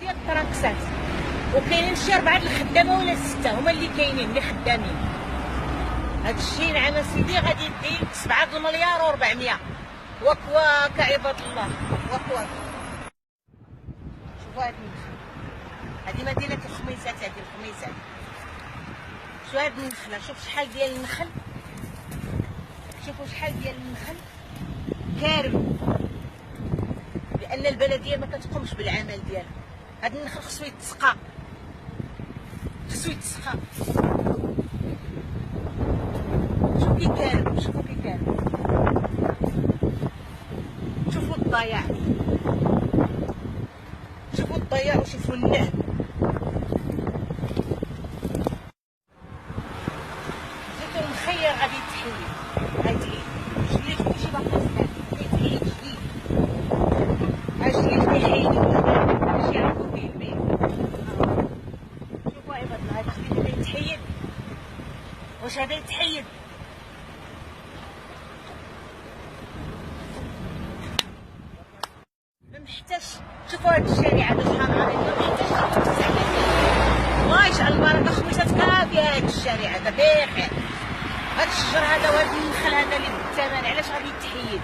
ديال التراكسات، وكاينين شي 4 الخدامه ولا 6 هما اللي كاينين اللي خدامين. هاد الشيء نعم سيدي غادي يدي 7 المليار و400. وكواك عباد الله وكواك. شوفوا هاد النخل، هادي مدينة الخميسات، هادي الخميسات. شو هاد النخلة، شوف شحال ديال النخل، شوفوا شحال ديال النخل كارم، لأن البلدية ما كتقومش بالعمل ديالها. هاد النخل خصو يتسقى، خصو يتسقى. شوفوا كي كارم، شوفوا كي كارم، شوفوا الضياع، شوفوا الضياع وشوفوا النهب. زيتون مخير غادي يتحيد، غيتحيد جليد كلشي باقي صغير، غيتحيد جديد. الجليد كيحيدوه باش يعرفوا فيه الماء. شوفوا عباد الله هاد الجليد هذا يتحيد، واش هذا يتحيد؟ محتاج. شوفوا هاد الشارع هذا شحال عريض، ما محتاجش توسع كثير. الله يجعل البركه خميسات كافيه هاد الشارع هذا بخير. هاد الشجر هذا وهاد النخل هذا اللي بالثمن علاش غادي يتحيد؟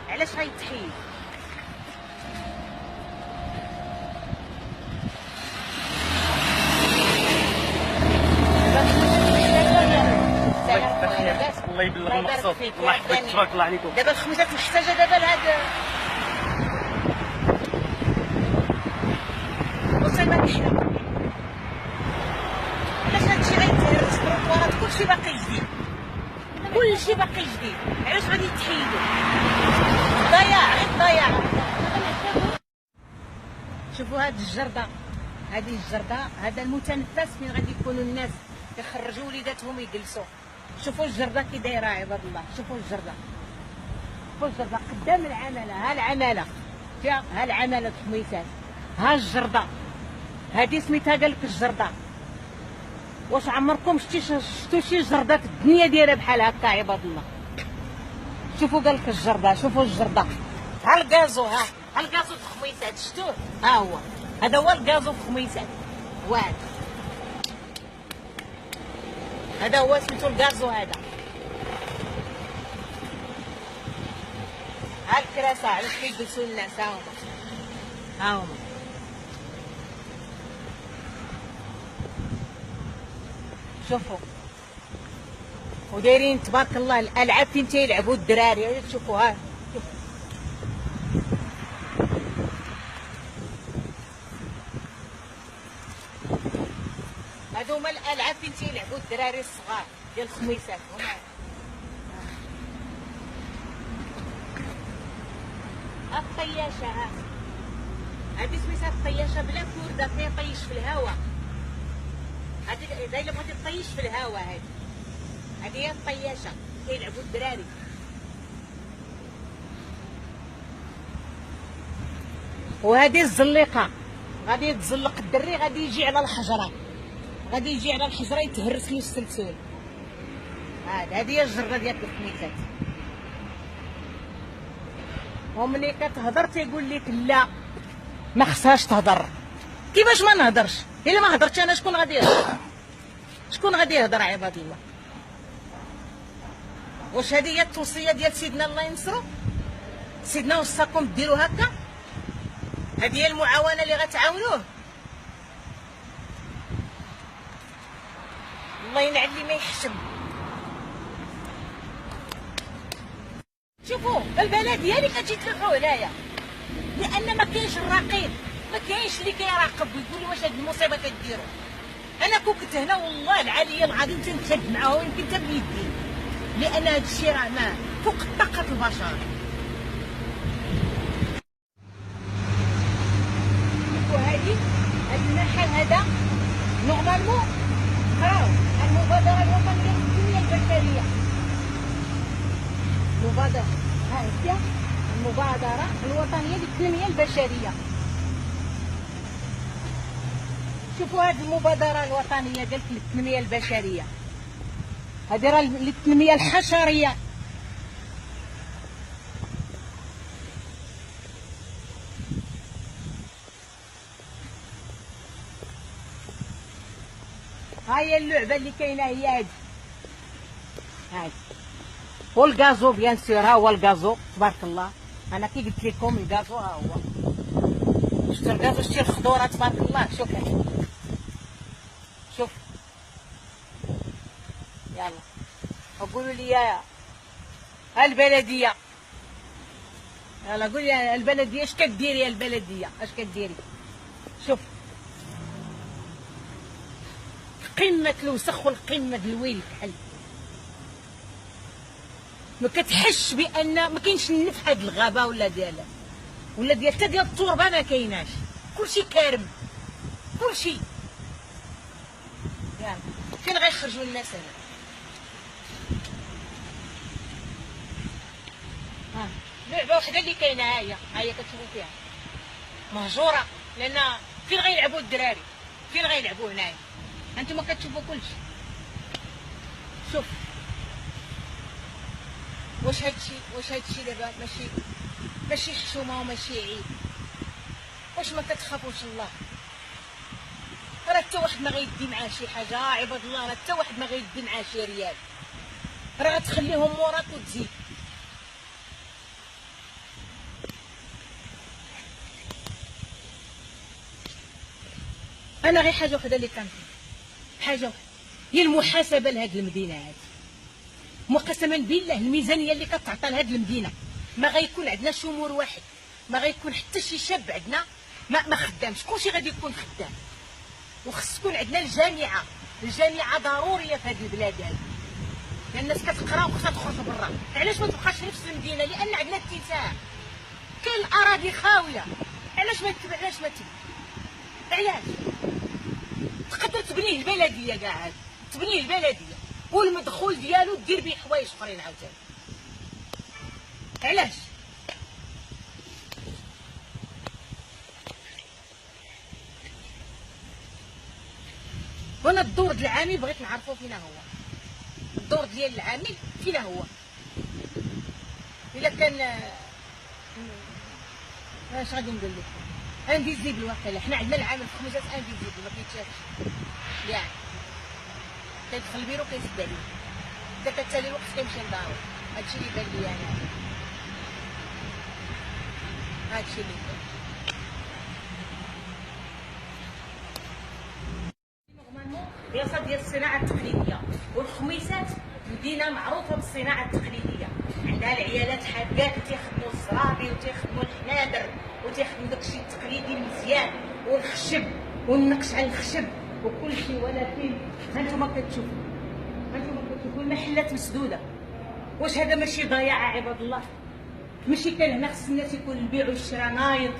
علاش غيتحيد؟ الله يبلغ المقصود. الله يحفظك، تبارك الله عليكم. دابا الخميسات محتاجه دابا لهاد وصيبه كحله. علاش هادشي غيتهرس بالطوالات؟ كلشي باقي جديد، كلشي باقي جديد، علاش غادي يتحيدوا؟ ضياع، غير ضياع. شوفوا هاد الجرده، هذه الجرده، هذا المتنفس فين غادي يكونوا الناس يخرجوا وليداتهم يجلسوا. شوفوا الجرده كي دايره عباد الله، شوفوا الجرده، شوفوا الجرده قدام العماله. ها العماله فيها، ها العماله الخميسات، ها الجرده هذه سميتها قالك الجرده. واش عمركم شفتوا شي جرده في الدنيا دايره بحال هكا عباد الله؟ شوفوا قالك الجرده، شوفوا الجرده. ها الكازو، ها الكازو في خميسات، شفتوه؟ ها هو، هذا هو الكازو في خميسات. واحد هذا هو سميتو الكازو هذا. ها الكراسه علاش كيجلسوا الناس، ها هما، ها هما. شوفوا ودايرين تبارك الله الالعاب فين تيلعبوا الدراري. شوفوا ها، شوفوا هادو هما الالعاب فين تيلعبوا الدراري الصغار ديال الخميسات. هما الطياشه، ها هادي سميتها الطياشه بلا كورده، كيطيش في الهواء. هادي الا بغيتي تطيش في الهواء، هادي هي الطياشه كيلعبوا الدراري. وهذه الزليقه، غادي يتزلق الدري، غادي يجي على الحجره، غادي يجي على الحجره يتهرس له السلسول. هذه هي الجره ديال الخميسات. وملي كتهضر تيقول لك لا ما خصهاش تهضر. كيفاش ما نهضرش؟ الا ما هضرتش انا شكون غادي يهضر؟ شكون غادي يهضر عباد الله؟ واش هذه هي التوصيه ديال سيدنا الله ينصرو؟ سيدنا وصاكم ديروا هكا؟ هذه هي المعاونه اللي غتعاونوه؟ الله ينعل اللي ما يحشم. شوفوا البلديه اللي كتجي تلوحوا هنايا، لان ما كاينش الرقيب، ما كاينش اللي كيراقب ويقول لي واش هاد المصيبه كديروا. انا كنت هنا والله العلي العظيم تنشد معاه يمكن حتى بيدي، لان هاد الشيء راه ما فوق طاقه البشر. وهذه هاد المحل هذا نورمالمون قراو المبادره الوطنيه للتنميه البشريه. مبادره، ها هي المبادره الوطنيه للتنميه البشريه. شوفوا هذه المبادره الوطنيه قالت للتنميه البشريه، هذه راه للتنميه الحشريه. ها هي اللعبه اللي كاينه هي هادي. والغازو بيان سور، ها هو الغازو تبارك الله. انا كي قلت لكم الغازو ها هو. شفتوا الغازو، شتي الخضوره تبارك الله. شوف هادي، شوف. يلا قولوا لي يا البلديه، يلا قولي يا البلديه اش كديري يا البلديه، اش كديري؟ شوف قمه الوسخ والقمه الويل كحل. ما كتحش بان ما كاينش النف في هاد الغابه ولا ديالها ولا ديال حتى ديال التربه ما كايناش، كلشي كارم كلشي. يلا فين غيخرجوا الناس هنا؟ ها لعبه وحده اللي كاينه، ها هي كتشوفوا فيها مهجوره، لان فين غيلعبوا الدراري؟ فين غيلعبوا هنايا؟ انتما كتشوفوا كلشي. شوف واش هادشي دابا ماشي حشومه وماشي عيب؟ واش ما كتخافوش الله؟ راه حتى واحد ما غيدي معاه شي حاجه عباد الله، راه حتى واحد ما غيدي معاه شي ريال، راه غتخليهم موراك وتزيد. انا غير حاجه وحده اللي كنطلب، حاجه وحده هي المحاسبه لهاد المدينه هادي. وقسما بالله الميزانيه اللي كتعطى لهاد المدينه ما غيكون عندنا شمور واحد، ما غيكون حتى شي شاب عندنا ما خدامش، كلشي غادي يكون خدام. وخص تكون عندنا الجامعه ضروريه في هاد البلاد هادي، لان الناس كتقرا وخصها تخرج برا. علاش ما تبقاش في نفس المدينه؟ لان عندنا اتساع، كاين الاراضي خاويه. علاش ما تبني؟ علاش؟ تقدر تبنيه البلديه كاع، تبنيه البلديه والمدخول ديالو دير بيه حوايج اخرين عاوتاني. علاش؟ وانا الدور ديال العامل بغيت نعرفو فينا هو، الدور ديال العامل فينا هو. الا كان اش غادي نقول لك، انفيزيبل واقيلا. حنا عندنا العامل في خميسات انفيزيبل ما كيتشافش ياك، كيدخل البيرو كيسد عليه، اذا كتسالي الوقت كيمشي لدارو. هادشي اللي بان لي انا، هادشي اللي بان. بلاصه ديال الصناعه التقليديه، والخميسات مدينه معروفه بالصناعه التقليديه، عندها العيالات حاجات وتيخدموا الزرابي وتيخدموا الحنادر وتيخدموا داكشي التقليدي مزيان، والخشب والنقش على الخشب وكل شيء. ولكن هانتوما كتشوفوا المحلات مسدوده. واش هذا ماشي ضياع عباد الله؟ ماشي كان هنا خص الناس يكون البيع والشراء نايض،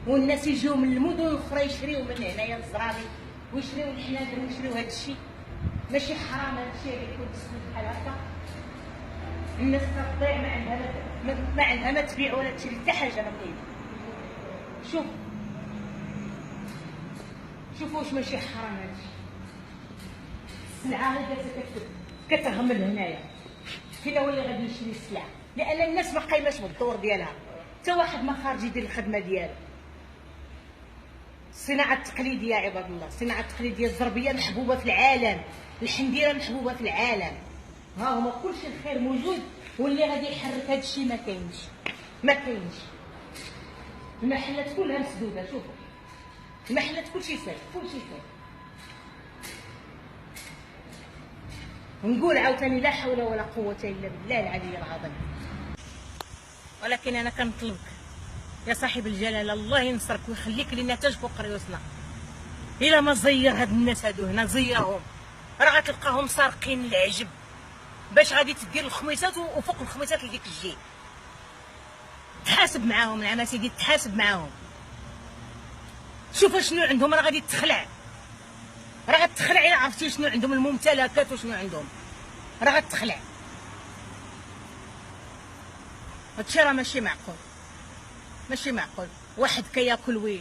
والناس يجيو من المدن الاخرى يشريو من هنايا الزرابي ويشريو الحنادر ويشريو هذا الشيء؟ ماشي حرام هذا الشيء اللي يكون مسدود بحال هكا؟ الناس كتضيع ما عندها ما تبيع ولا تشري حتى حاجه ما كاين. شوفوا واش ماشي حرام هذا الشيء؟ السلعه هي كتغمل هنايا، فين هو اللي غادي يشري السلعه؟ لان الناس ما قايماش بالدور ديالها، حتى واحد ما خارج يدير الخدمه ديالو. الصناعه التقليديه يا عباد الله، الصناعه التقليديه الزربيه محبوبه في العالم، الحنديره محبوبه في العالم. ها هما كلشي الخير موجود، واللي غادي يحرك هذا الشيء ما كاينش. المحلات كلها مسدوده، شوفوا المحلات كلشي ساد. نقول عاوتاني لا حول ولا قوه الا بالله العلي العظيم. ولكن انا كنطلبك يا صاحب الجلاله، الله ينصرك ويخليك لنا تاج فوق ريوسنا. الا ما زير هاد الناس هادو هنا، زيرهم، راه غتلقاهم سارقين العجب باش غادي تدير الخميسات وفوق الخميسات لديك الجي. تحاسب معاهم نعم سيدي، تحاسب معاهم. شوف شنو عندهم، راه غادي تخلع، راه غتخلع الا عرفتي شنو عندهم الممتلكات وشنو عندهم، راه غتخلع. هادشي راه ماشي معقول. واحد كياكل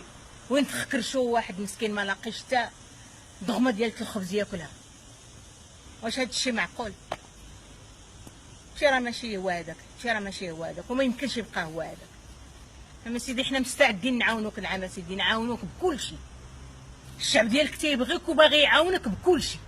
وينفخ كرشو، واحد مسكين ما لاقيش حتى ضغمه ديال الخبز ياكلها. واش هادشي معقول؟ هادشي راه ماشي هو هذاك، وما يمكنش يبقى هو هذاك. اما سيدي حنا مستعدين نعاونوك، نعم سيدي نعاونوك بكل شيء. الشعب ديالك تيبغيك وباغي يعاونك بكل شيء.